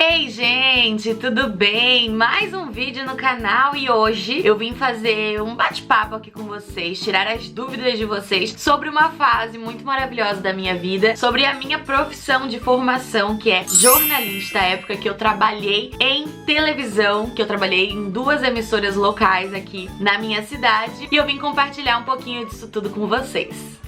Ei gente, tudo bem? Mais um vídeo no canal e hoje eu vim fazer um bate-papo aqui com vocês, tirar as dúvidas de vocês sobre uma fase muito maravilhosa da minha vida, sobre a minha profissão de formação, que é jornalista, a época que eu trabalhei em televisão, que eu trabalhei em 2 emissoras locais aqui na minha cidade, e eu vim compartilhar um pouquinho disso tudo com vocês.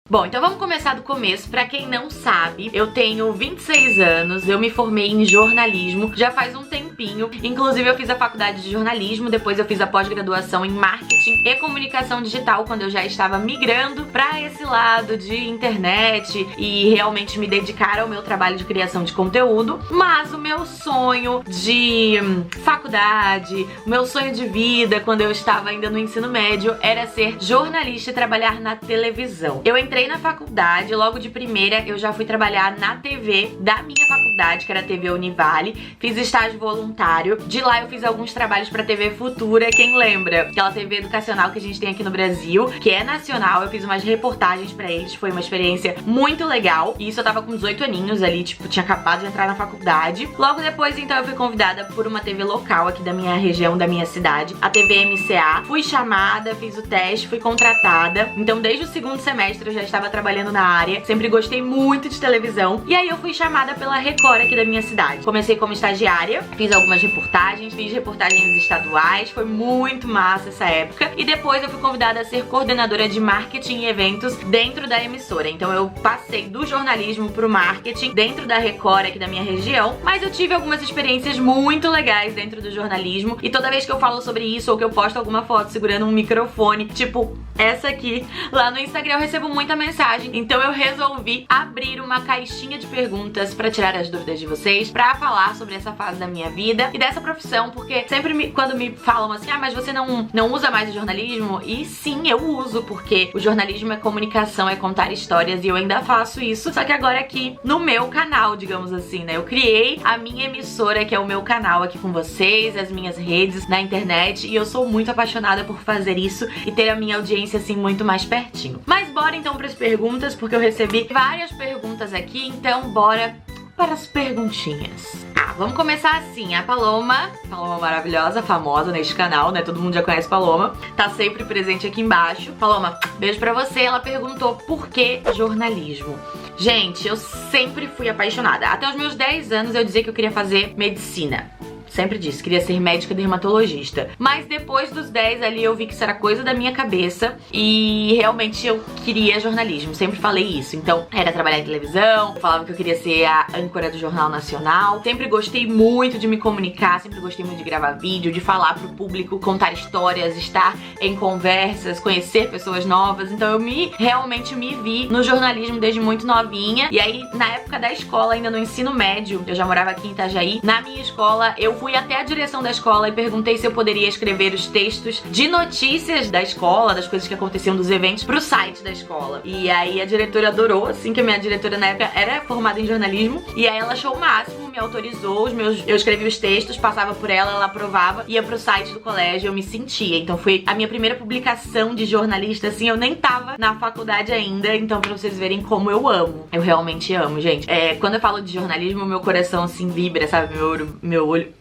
Bom, então vamos começar do começo. Pra quem não sabe, eu tenho 26 anos, eu me formei em jornalismo já faz um tempinho. Inclusive eu fiz a faculdade de jornalismo, depois eu fiz a pós-graduação em marketing e comunicação digital, quando eu já estava migrando pra esse lado de internet e realmente me dedicar ao meu trabalho de criação de conteúdo. Mas o meu sonho de faculdade, o meu sonho de vida quando eu estava ainda no ensino médio era ser jornalista e trabalhar na televisão. Eu entrei na faculdade, logo de primeira eu já fui trabalhar na TV da minha faculdade, que era a TV Univale. Fiz estágio voluntário. De lá eu fiz alguns trabalhos pra TV Futura, quem lembra? Aquela TV educacional que a gente tem aqui no Brasil, que é nacional. Eu fiz umas reportagens pra eles, foi uma experiência muito legal. E isso eu tava com 18 aninhos ali, tipo, tinha acabado de entrar na faculdade. Logo depois, então, eu fui convidada por uma TV local aqui da minha região, da minha cidade, a TV MCA. Fui chamada, fiz o teste, fui contratada. Então, desde o segundo semestre eu já estava trabalhando na área, sempre gostei muito de televisão, e aí eu fui chamada pela Record aqui da minha cidade. Comecei como estagiária, fiz algumas reportagens, fiz reportagens estaduais, foi muito massa essa época, e depois eu fui convidada a ser coordenadora de marketing e eventos dentro da emissora. Então eu passei do jornalismo pro marketing dentro da Record aqui da minha região, mas eu tive algumas experiências muito legais dentro do jornalismo, e toda vez que eu falo sobre isso ou que eu posto alguma foto segurando um microfone, tipo essa aqui, lá no Instagram eu recebo muita mensagem, então eu resolvi abrir uma caixinha de perguntas pra tirar as dúvidas de vocês, pra falar sobre essa fase da minha vida e dessa profissão, porque sempre quando me falam assim, ah, mas você não usa mais o jornalismo? E sim, eu uso, porque o jornalismo é comunicação, é contar histórias, e eu ainda faço isso, só que agora aqui no meu canal, digamos assim, né? Eu criei a minha emissora, que é o meu canal aqui com vocês, as minhas redes na internet, e eu sou muito apaixonada por fazer isso e ter a minha audiência assim muito mais pertinho. Mas bora então para as perguntas, porque eu recebi várias perguntas aqui, então bora para as perguntinhas. Vamos começar assim. A Paloma maravilhosa, famosa neste canal, né? Todo mundo já conhece Paloma, tá sempre presente aqui embaixo. Paloma, beijo pra você. Ela perguntou por que jornalismo. Gente, eu sempre fui apaixonada. Até os meus 10 anos eu dizia que eu queria fazer medicina. Sempre disse, queria ser médica dermatologista. Mas depois dos 10 ali eu vi que isso era coisa da minha cabeça e realmente eu queria jornalismo, sempre falei isso. Então era trabalhar em televisão, falava que eu queria ser a âncora do Jornal Nacional. Sempre gostei muito de me comunicar, sempre gostei muito de gravar vídeo, de falar pro público, contar histórias, estar em conversas, conhecer pessoas novas. Então eu realmente me vi no jornalismo desde muito novinha. E aí na época da escola, ainda no ensino médio, eu já morava aqui em Itajaí, na minha escola eu fui até a direção da escola e perguntei se eu poderia escrever os textos de notícias da escola, das coisas que aconteciam, dos eventos, pro site da escola. E aí a diretora adorou, assim, que a minha diretora na época era formada em jornalismo, e aí ela achou o máximo, me autorizou, eu escrevi os textos, passava por ela, ela aprovava, ia pro site do colégio, eu me sentia. Então foi a minha primeira publicação de jornalista, assim, eu nem tava na faculdade ainda, então pra vocês verem como eu amo. Eu realmente amo, gente. Quando eu falo de jornalismo, meu coração, assim, vibra, sabe? Meu olho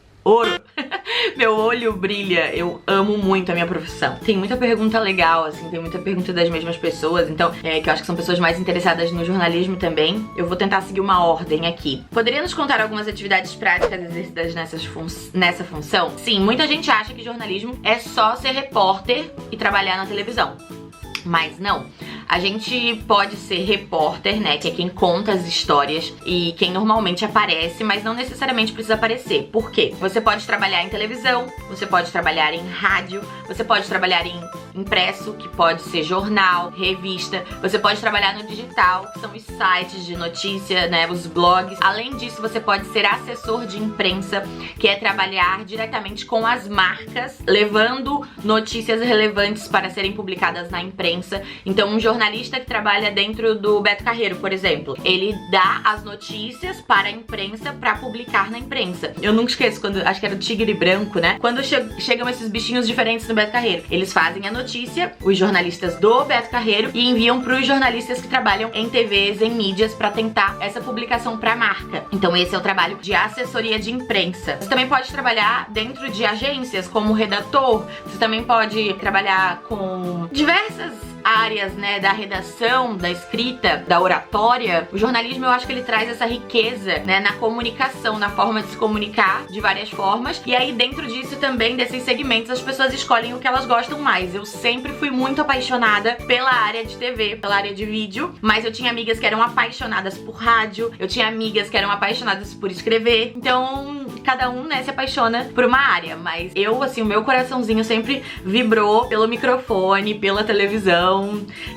meu olho brilha. Eu amo muito a minha profissão. Tem muita pergunta legal, assim, tem muita pergunta das mesmas pessoas, então, que eu acho que são pessoas mais interessadas no jornalismo também. Eu vou tentar seguir uma ordem aqui. Poderia nos contar algumas atividades práticas exercidas nessa função? Sim, muita gente acha que jornalismo é só ser repórter e trabalhar na televisão. Mas não. A gente pode ser repórter, né, que é quem conta as histórias e quem normalmente aparece, mas não necessariamente precisa aparecer. Por quê? Você pode trabalhar em televisão, você pode trabalhar em rádio, você pode trabalhar em impresso, que pode ser jornal, revista, você pode trabalhar no digital, que são os sites de notícia, né, os blogs. Além disso, você pode ser assessor de imprensa, que é trabalhar diretamente com as marcas, levando notícias relevantes para serem publicadas na imprensa. Então, um jornalista que trabalha dentro do Beto Carreiro, por exemplo, ele dá as notícias para a imprensa para publicar na imprensa. Eu nunca esqueço quando, acho que era o Tigre Branco, né? Quando chegam esses bichinhos diferentes no Beto Carreiro, eles fazem a notícia notícia, os jornalistas do Beto Carreiro, e enviam pros jornalistas que trabalham em TVs, em mídias, pra tentar essa publicação pra marca. Então esse é o trabalho de assessoria de imprensa. Você também pode trabalhar dentro de agências como redator, você também pode trabalhar com diversas áreas, né, da redação, da escrita, da oratória. O jornalismo, eu acho que ele traz essa riqueza, né, na comunicação, na forma de se comunicar de várias formas. E aí dentro disso também, desses segmentos, as pessoas escolhem o que elas gostam mais. Eu sempre fui muito apaixonada pela área de TV, pela área de vídeo, mas eu tinha amigas que eram apaixonadas por rádio, eu tinha amigas que eram apaixonadas por escrever. Então, cada um, né, se apaixona por uma área, mas eu, assim, o meu coraçãozinho sempre vibrou pelo microfone, pela televisão.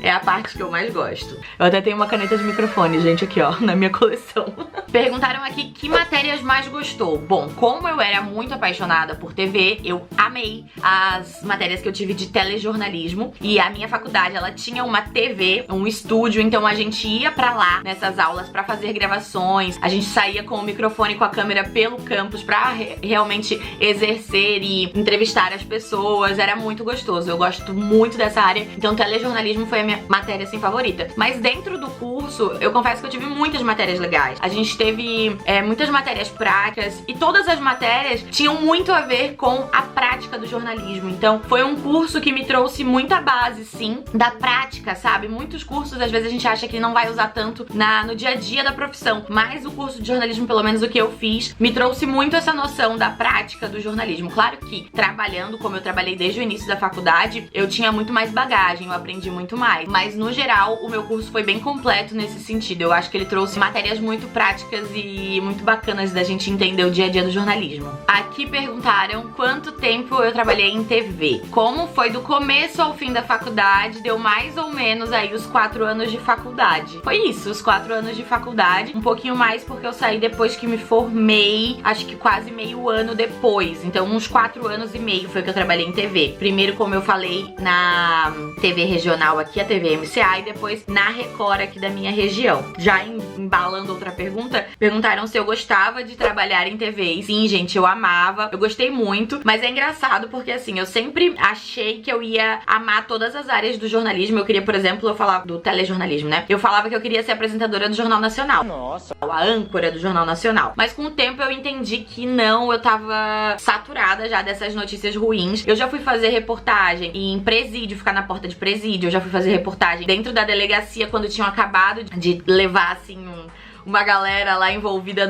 É a parte que eu mais gosto. Eu até tenho uma caneta de microfone, gente, aqui, ó, na minha coleção. Perguntaram aqui que matérias mais gostou. Bom, como eu era muito apaixonada por TV, eu amei as matérias que eu tive de telejornalismo. E a minha faculdade, ela tinha uma TV, um estúdio, então a gente ia pra lá nessas aulas pra fazer gravações. A gente saía com o microfone e com a câmera pelo campus pra realmente exercer e entrevistar as pessoas. Era muito gostoso. Eu gosto muito dessa área. Então telejornalismo foi a minha matéria, assim, favorita. Mas dentro do curso, eu confesso que eu tive muitas matérias legais. A gente teve muitas matérias práticas e todas as matérias tinham muito a ver com a prática do jornalismo. Então foi um curso que me trouxe muita base, sim, da prática, sabe? Muitos cursos, às vezes a gente acha que não vai usar tanto no dia a dia da profissão, mas o curso de jornalismo, pelo menos o que eu fiz, me trouxe muito essa noção da prática do jornalismo. Claro que trabalhando, como eu trabalhei desde o início da faculdade, eu tinha muito mais bagagem, eu aprendi muito mais. Mas no geral, o meu curso foi bem completo nesse sentido. Eu acho que ele trouxe matérias muito práticas e muito bacanas da gente entender o dia a dia do jornalismo. Aqui perguntaram quanto tempo eu trabalhei em TV. Como foi do começo ao fim da faculdade, deu mais ou menos aí os 4 anos de faculdade. Foi isso, os 4 anos de faculdade. Um pouquinho mais porque eu saí depois que me formei, acho que quase meio ano depois. Então uns 4 anos e meio foi que eu trabalhei em TV. Primeiro, como eu falei, na TV regional aqui, a TV MCA, e depois na Record aqui da minha região. Já embalando outra pergunta, perguntaram se eu gostava de trabalhar em TV. Sim, gente, eu amava, eu gostei muito, mas é engraçado porque, assim, eu sempre achei que eu ia amar todas as áreas do jornalismo. Eu queria, por exemplo, eu falava do telejornalismo, né? Eu falava que eu queria ser apresentadora do Jornal Nacional. Nossa! A âncora do Jornal Nacional. Mas com o tempo eu entendi que não, eu tava saturada já dessas notícias ruins. Eu já fui fazer reportagem em presídio, ficar na porta de presídio. Eu já fui fazer reportagem dentro da delegacia quando tinham acabado de levar, assim, uma galera lá envolvida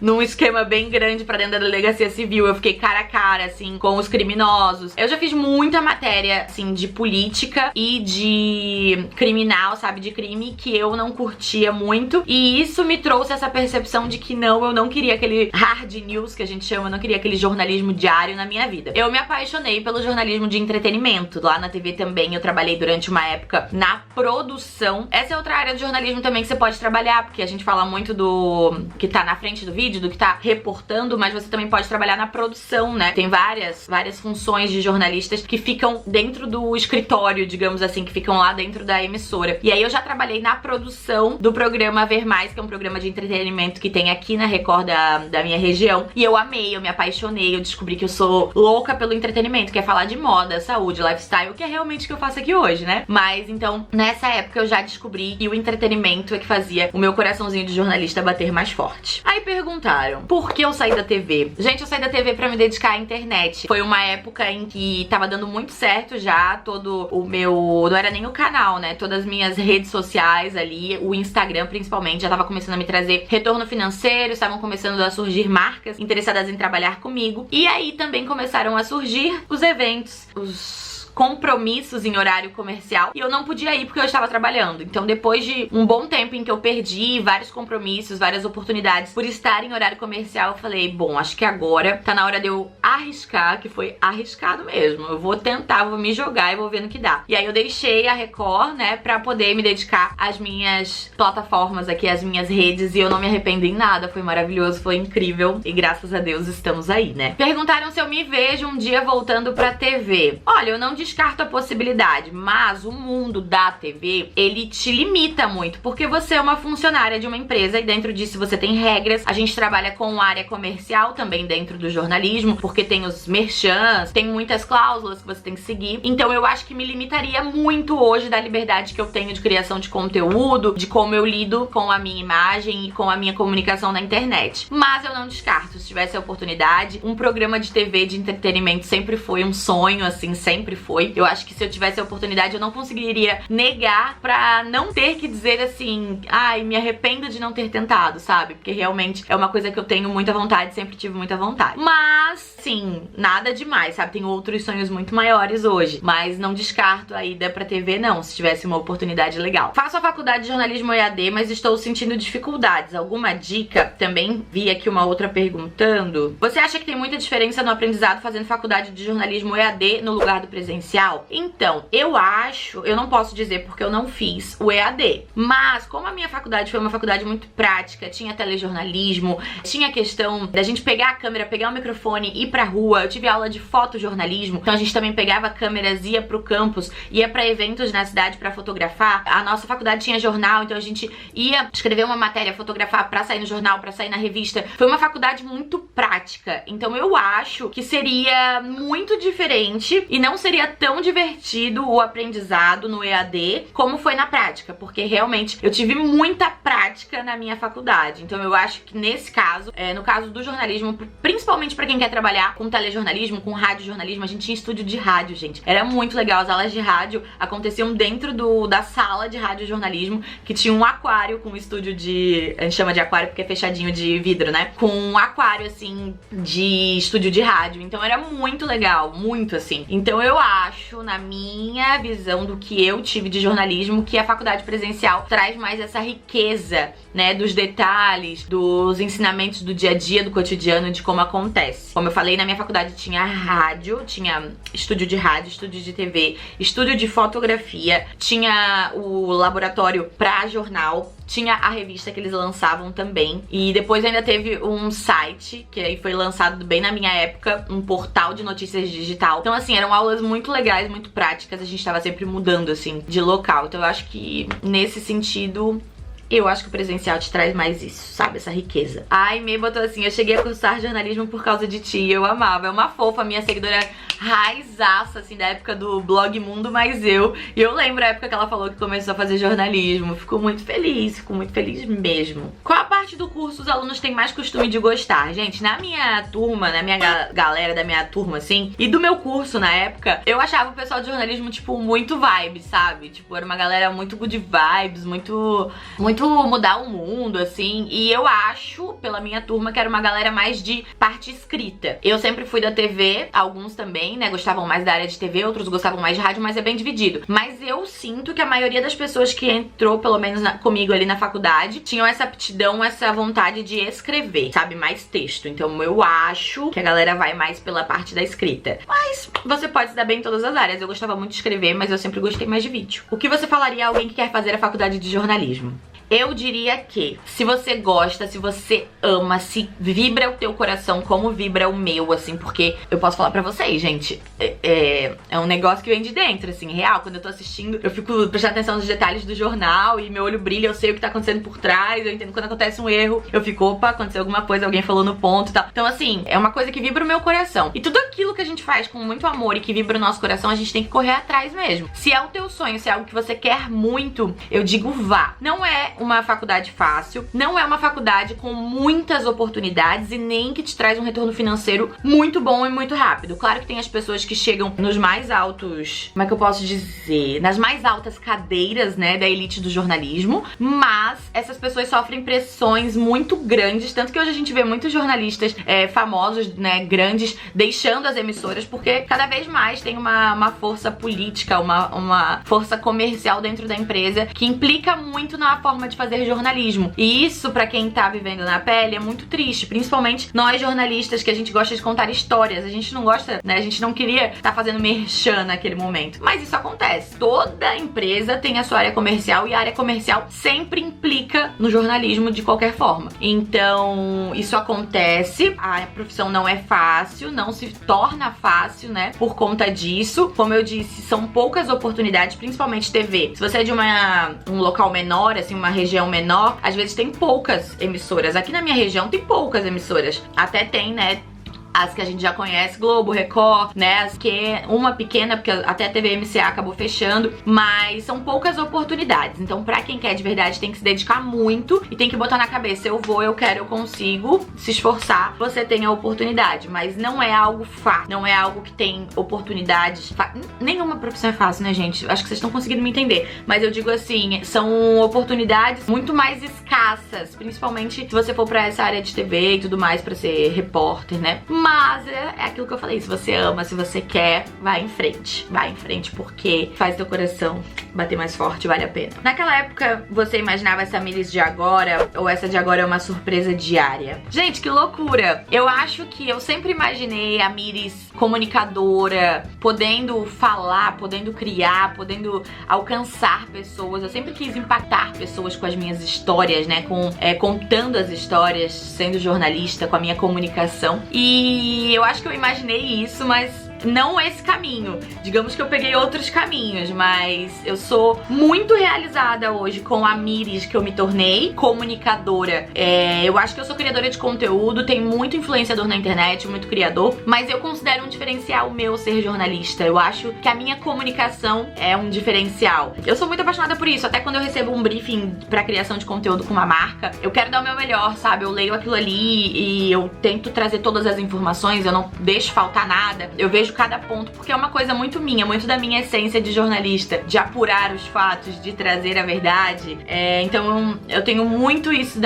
num esquema bem grande pra dentro da delegacia civil. Eu fiquei cara a cara, assim, com os criminosos. Eu já fiz muita matéria, assim, de política e de criminal, sabe, de crime, que eu não curtia muito. E isso me trouxe essa percepção de que não, eu não queria aquele hard news que a gente chama, eu não queria aquele jornalismo diário na minha vida. Eu me apaixonei pelo jornalismo de entretenimento. Lá na TV também eu trabalhei durante uma época na produção. Essa é outra área do jornalismo também que você pode trabalhar, porque a gente fala muito do que tá na frente do vídeo, do que tá reportando, mas você também pode trabalhar na produção, né? Tem várias funções de jornalistas que ficam dentro do escritório, digamos assim, que ficam lá dentro da emissora. E aí eu já trabalhei na produção do programa Ver Mais, que é um programa de entretenimento que tem aqui na Record da minha região. E eu amei, eu me apaixonei, eu descobri que eu sou louca pelo entretenimento, que é falar de moda, saúde, lifestyle, que é realmente o que eu faço aqui hoje, né? Mas então, nessa época eu já descobri que o entretenimento é que fazia o meu coraçãozinho de jornalista bater mais forte. Aí perguntaram, por que eu saí da TV? Gente, eu saí da TV pra me dedicar à internet. Foi uma época em que tava dando muito certo já, todo o meu... não era nem o canal, né? Todas as minhas redes sociais ali, o Instagram principalmente, já tava começando a me trazer retorno financeiro, estavam começando a surgir marcas interessadas em trabalhar comigo. E aí também começaram a surgir os eventos, os compromissos em horário comercial, e eu não podia ir porque eu estava trabalhando. Então depois de um bom tempo em que eu perdi vários compromissos, várias oportunidades por estar em horário comercial, eu falei, bom, acho que agora tá na hora de eu arriscar, que foi arriscado mesmo. Eu vou tentar, vou me jogar e vou ver no que dá. E aí eu deixei a Record, né, pra poder me dedicar às minhas plataformas aqui, às minhas redes, e eu não me arrependo em nada. Foi maravilhoso, foi incrível e graças a Deus estamos aí, né? Perguntaram se eu me vejo um dia voltando pra TV. Olha, eu não descarto a possibilidade, mas o mundo da TV, ele te limita muito, porque você é uma funcionária de uma empresa e dentro disso você tem regras. A gente trabalha com área comercial também dentro do jornalismo, porque tem os merchans, tem muitas cláusulas que você tem que seguir. Então eu acho que me limitaria muito hoje da liberdade que eu tenho de criação de conteúdo, de como eu lido com a minha imagem e com a minha comunicação na internet. Mas eu não descarto, se tivesse a oportunidade, um programa de TV de entretenimento sempre foi um sonho, assim, sempre foi. Eu acho que se eu tivesse a oportunidade, eu não conseguiria negar pra não ter que dizer assim, ai, me arrependo de não ter tentado, sabe? Porque realmente é uma coisa que eu tenho muita vontade, sempre tive muita vontade. Mas, sim, nada demais, sabe? Tenho outros sonhos muito maiores hoje, mas não descarto a ida pra TV, não, se tivesse uma oportunidade legal. Faço a faculdade de jornalismo EAD, mas estou sentindo dificuldades. Alguma dica? Também vi aqui uma outra perguntando. Você acha que tem muita diferença no aprendizado fazendo faculdade de jornalismo EAD no lugar do presencial? Então, eu acho, eu não posso dizer porque eu não fiz o EAD, mas como a minha faculdade foi uma faculdade muito prática, tinha telejornalismo, tinha a questão da gente pegar a câmera, pegar o microfone, ir pra rua. Eu tive aula de fotojornalismo, então a gente também pegava câmeras, ia pro campus, ia pra eventos na cidade pra fotografar. A nossa faculdade tinha jornal, então a gente ia escrever uma matéria, fotografar pra sair no jornal, pra sair na revista. Foi uma faculdade muito prática, então eu acho que seria muito diferente e não seria tão divertido o aprendizado no EAD como foi na prática, porque realmente eu tive muita prática na minha faculdade. Então eu acho que nesse caso, no caso do jornalismo, principalmente pra quem quer trabalhar com telejornalismo, com radiojornalismo, a gente tinha estúdio de rádio, gente. Era muito legal, as aulas de rádio aconteciam dentro da sala de radiojornalismo, que tinha um aquário com um estúdio de... a gente chama de aquário porque é fechadinho de vidro, né? Com um aquário, assim, de estúdio de rádio. Então era muito legal, muito assim. Então eu acho, na minha visão do que eu tive de jornalismo, que a faculdade presencial traz mais essa riqueza, né? Dos detalhes, dos ensinamentos do dia a dia, do cotidiano, de como acontece. Como eu falei, na minha faculdade tinha rádio, tinha estúdio de rádio, estúdio de TV, estúdio de fotografia, tinha o laboratório pra jornal, tinha a revista que eles lançavam também. E depois ainda teve um site, que aí foi lançado bem na minha época, um portal de notícias digital. Então assim, eram aulas muito legais, muito práticas. A gente tava sempre mudando, assim, de local. Então eu acho que nesse sentido... eu acho que o presencial te traz mais isso, sabe? Essa riqueza. Ai, me botou assim, eu cheguei a cursar jornalismo por causa de ti, eu amava. É uma fofa, minha seguidora raizaça, assim, da época do blog Mundo Mais Eu. E eu lembro a época que ela falou que começou a fazer jornalismo. Fico muito feliz mesmo. Qual a parte do curso os alunos têm mais costume de gostar? Gente, na minha turma, na minha galera da minha turma, assim, e do meu curso na época, eu achava o pessoal de jornalismo, tipo, muito vibe, sabe? Tipo, era uma galera muito good vibes, muito mudar o mundo, assim. E eu acho, pela minha turma, que era uma galera mais de parte escrita. Eu sempre fui da TV, alguns também, né, gostavam mais da área de TV, outros gostavam mais de rádio, mas é bem dividido. Mas eu sinto que a maioria das pessoas que entrou, pelo menos comigo ali na faculdade, tinham essa aptidão, essa vontade de escrever, sabe, mais texto. Então eu acho que a galera vai mais pela parte da escrita. Mas você pode se dar bem em todas as áreas. Eu gostava muito de escrever, mas eu sempre gostei mais de vídeo. O que você falaria a alguém que quer fazer a faculdade de jornalismo? Eu diria que, se você gosta, se você ama, se vibra o teu coração como vibra o meu, assim, porque eu posso falar pra vocês, gente, é um negócio que vem de dentro, assim, real. Quando eu tô assistindo, eu fico prestando atenção nos detalhes do jornal e meu olho brilha, eu sei o que tá acontecendo por trás, eu entendo quando acontece um erro, eu fico, opa, aconteceu alguma coisa, alguém falou no ponto e tal. Então, assim, é uma coisa que vibra o meu coração. E tudo aquilo que a gente faz com muito amor e que vibra o nosso coração, a gente tem que correr atrás mesmo. Se é o teu sonho, se é algo que você quer muito, eu digo vá. Não é uma faculdade fácil, não é uma faculdade com muitas oportunidades e nem que te traz um retorno financeiro muito bom e muito rápido. Claro que tem as pessoas que chegam nos mais altos, como é que eu posso dizer? Nas mais altas cadeiras, né, da elite do jornalismo, mas essas pessoas sofrem pressões muito grandes, tanto que hoje a gente vê muitos jornalistas famosos, né, grandes, deixando as emissoras, porque cada vez mais tem uma força política, uma força comercial dentro da empresa que implica muito na forma de fazer jornalismo. E isso, pra quem tá vivendo na pele, é muito triste, principalmente nós jornalistas, que a gente gosta de contar histórias. A gente não gosta, né, a gente não queria estar fazendo merchan naquele momento, mas isso acontece. Toda empresa tem a sua área comercial e a área comercial sempre implica no jornalismo de qualquer forma. Então, isso acontece. A profissão não é fácil, não se torna fácil, né, por conta disso. Como eu disse, são poucas oportunidades, principalmente TV. Se você é de um local menor, assim, uma região menor, às vezes tem poucas emissoras. Aqui na minha região tem poucas emissoras. Até tem, né, as que a gente já conhece, Globo, Record, né, as que uma pequena, porque até a TV MCA acabou fechando, mas são poucas oportunidades. Então, pra quem quer de verdade, tem que se dedicar muito e tem que botar na cabeça, eu vou, eu quero, eu consigo, se esforçar, você tem a oportunidade, mas não é algo fácil, não é algo que tem oportunidades, nenhuma profissão é fácil, né, gente? Acho que vocês estão conseguindo me entender, mas eu digo assim, são oportunidades muito mais escassas, principalmente se você for pra essa área de TV e tudo mais, pra ser repórter, né? Mas é aquilo que eu falei, se você ama, se você quer, vai em frente. Vai em frente porque faz teu coração bater mais forte, vale a pena. Naquela época, você imaginava essa Miris de agora, ou essa de agora é uma surpresa diária? Gente, que loucura! Eu acho que eu sempre imaginei a Miris comunicadora, podendo falar, podendo criar, podendo alcançar pessoas. Eu sempre quis impactar pessoas com as minhas histórias, né? Contando as histórias, sendo jornalista, com a minha comunicação. E eu acho que eu imaginei isso, mas não esse caminho. Digamos que eu peguei outros caminhos, mas eu sou muito realizada hoje com a Miris que eu me tornei, comunicadora. Eu acho que eu sou criadora de conteúdo, tem muito influenciador na internet, muito criador, mas eu considero um diferencial meu ser jornalista. Eu acho que a minha comunicação é um diferencial. Eu sou muito apaixonada por isso, até quando eu recebo um briefing pra criação de conteúdo com uma marca, eu quero dar o meu melhor, sabe? Eu leio aquilo ali e eu tento trazer todas as informações, eu não deixo faltar nada, eu vejo cada ponto, porque é uma coisa muito minha, muito da minha essência de jornalista, de apurar os fatos, de trazer a verdade. Então eu tenho muito isso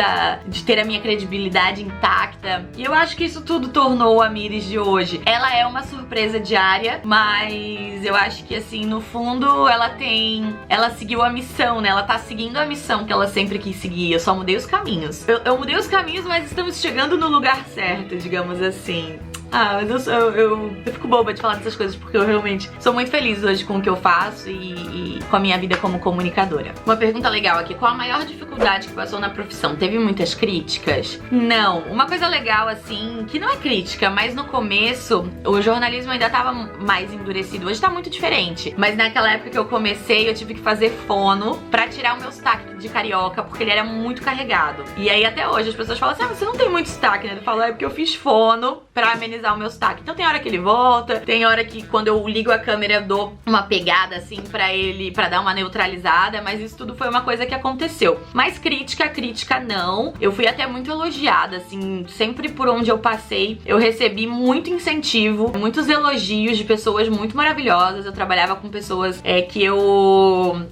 de ter a minha credibilidade intacta, e eu acho que isso tudo tornou a Miris de hoje. Ela é uma surpresa diária, mas eu acho que assim, no fundo ela seguiu a missão, né? Ela tá seguindo a missão que ela sempre quis seguir. Eu só mudei os caminhos. Eu mudei os caminhos, mas estamos chegando no lugar certo, digamos assim. Mas eu fico boba de falar dessas coisas porque eu realmente sou muito feliz hoje com o que eu faço e com a minha vida como comunicadora. Uma pergunta legal aqui, qual a maior dificuldade que passou na profissão? Teve muitas críticas? Não. Uma coisa legal assim, que não é crítica, mas no começo o jornalismo ainda tava mais endurecido. Hoje tá muito diferente, mas naquela época que eu comecei eu tive que fazer fono pra tirar o meu sotaque de carioca, porque ele era muito carregado. E aí até hoje as pessoas falam assim, você não tem muito sotaque, né? Eu falo, é porque eu fiz fono pra amenizar o meu sotaque. Então tem hora que ele volta, tem hora que quando eu ligo a câmera eu dou uma pegada assim pra dar uma neutralizada, mas isso tudo foi uma coisa que aconteceu. Mas crítica não. Eu fui até muito elogiada, assim, sempre por onde eu passei, eu recebi muito incentivo, muitos elogios de pessoas muito maravilhosas. Eu trabalhava com pessoas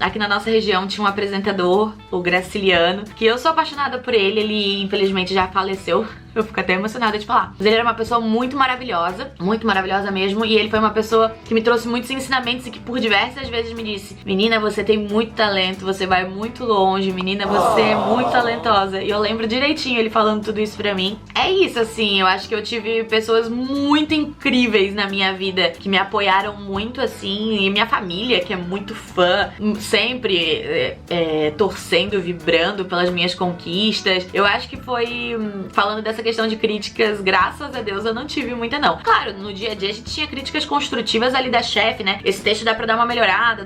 aqui na nossa região tinha um apresentador, o Graciliano, que eu sou apaixonada por ele, ele infelizmente já faleceu. Eu fico até emocionada de falar. Mas ele era uma pessoa muito maravilhosa mesmo. E ele foi uma pessoa que me trouxe muitos ensinamentos e que por diversas vezes me disse: menina, você tem muito talento, você vai muito longe, menina, você é muito talentosa. E eu lembro direitinho ele falando tudo isso pra mim. É isso, assim, eu acho que eu tive pessoas muito incríveis na minha vida que me apoiaram muito, assim. E minha família, que é muito fã, sempre torcendo, vibrando pelas minhas conquistas. Eu acho que foi, falando dessa questão de críticas, graças a Deus eu não tive muita não. Claro, no dia a dia a gente tinha críticas construtivas ali da chefe, né? Esse texto dá pra dar uma melhorada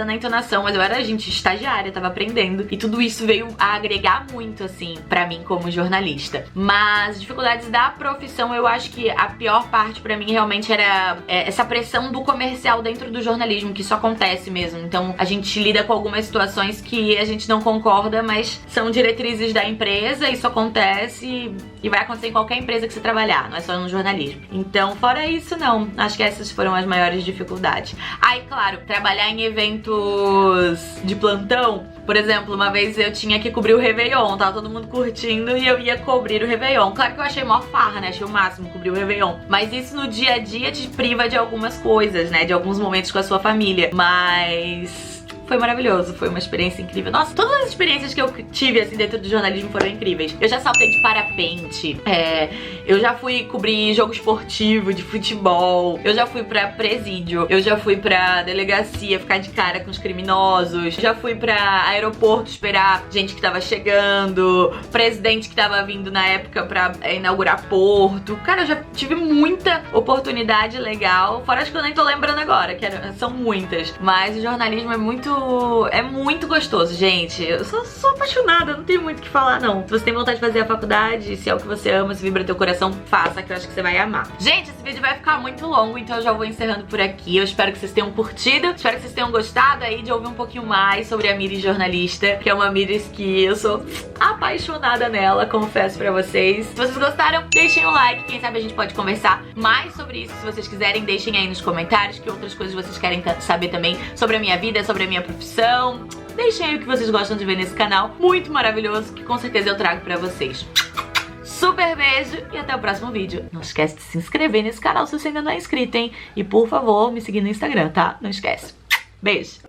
na entonação, mas eu era, gente, estagiária, tava aprendendo. E tudo isso veio a agregar muito, assim, pra mim como jornalista. Mas dificuldades da profissão, eu acho que a pior parte pra mim realmente era essa pressão do comercial dentro do jornalismo, que isso acontece mesmo. Então a gente lida com algumas situações que a gente não concorda, mas são diretrizes da empresa, isso acontece e vai acontecer em qualquer empresa que você trabalhar, não é só no jornalismo. Então, fora isso, não. Acho que essas foram as maiores dificuldades. Aí, claro, trabalhar em eventos de plantão. Por exemplo, uma vez eu tinha que cobrir o Réveillon, tava todo mundo curtindo e eu ia cobrir o Réveillon. Claro que eu achei mó farra, né? Achei o máximo cobrir o Réveillon. Mas isso no dia a dia te priva de algumas coisas, né? De alguns momentos com a sua família. Mas foi maravilhoso, foi uma experiência incrível. Nossa, todas as experiências que eu tive, assim, dentro do jornalismo foram incríveis. Eu já saltei de parapente, eu já fui cobrir jogo esportivo, de futebol, eu já fui pra presídio, eu já fui pra delegacia ficar de cara com os criminosos, já fui pra aeroporto esperar gente que tava chegando, presidente que tava vindo na época pra inaugurar porto. Cara, eu já tive muita oportunidade legal, fora as que eu nem tô lembrando agora, que são muitas. Mas o jornalismo é muito gostoso, gente. Eu sou apaixonada, não tenho muito o que falar, não. Se você tem vontade de fazer a faculdade, se é o que você ama, se vibra teu coração, faça, que eu acho que você vai amar. Gente, esse vídeo vai ficar muito longo, então eu já vou encerrando por aqui. Eu espero que vocês tenham curtido, espero que vocês tenham gostado aí de ouvir um pouquinho mais sobre a Miri jornalista, que é uma Miri que eu sou apaixonada nela, confesso pra vocês. Se vocês gostaram, deixem um like, quem sabe a gente pode conversar mais sobre isso. Se vocês quiserem, deixem aí nos comentários que outras coisas vocês querem saber também sobre a minha vida, sobre a minha profissão. Deixem aí o que vocês gostam de ver nesse canal muito maravilhoso, que com certeza eu trago pra vocês. Super beijo e até o próximo vídeo. Não esquece de se inscrever nesse canal se você ainda não é inscrito, hein? E por favor, me seguir no Instagram, tá? Não esquece. Beijo!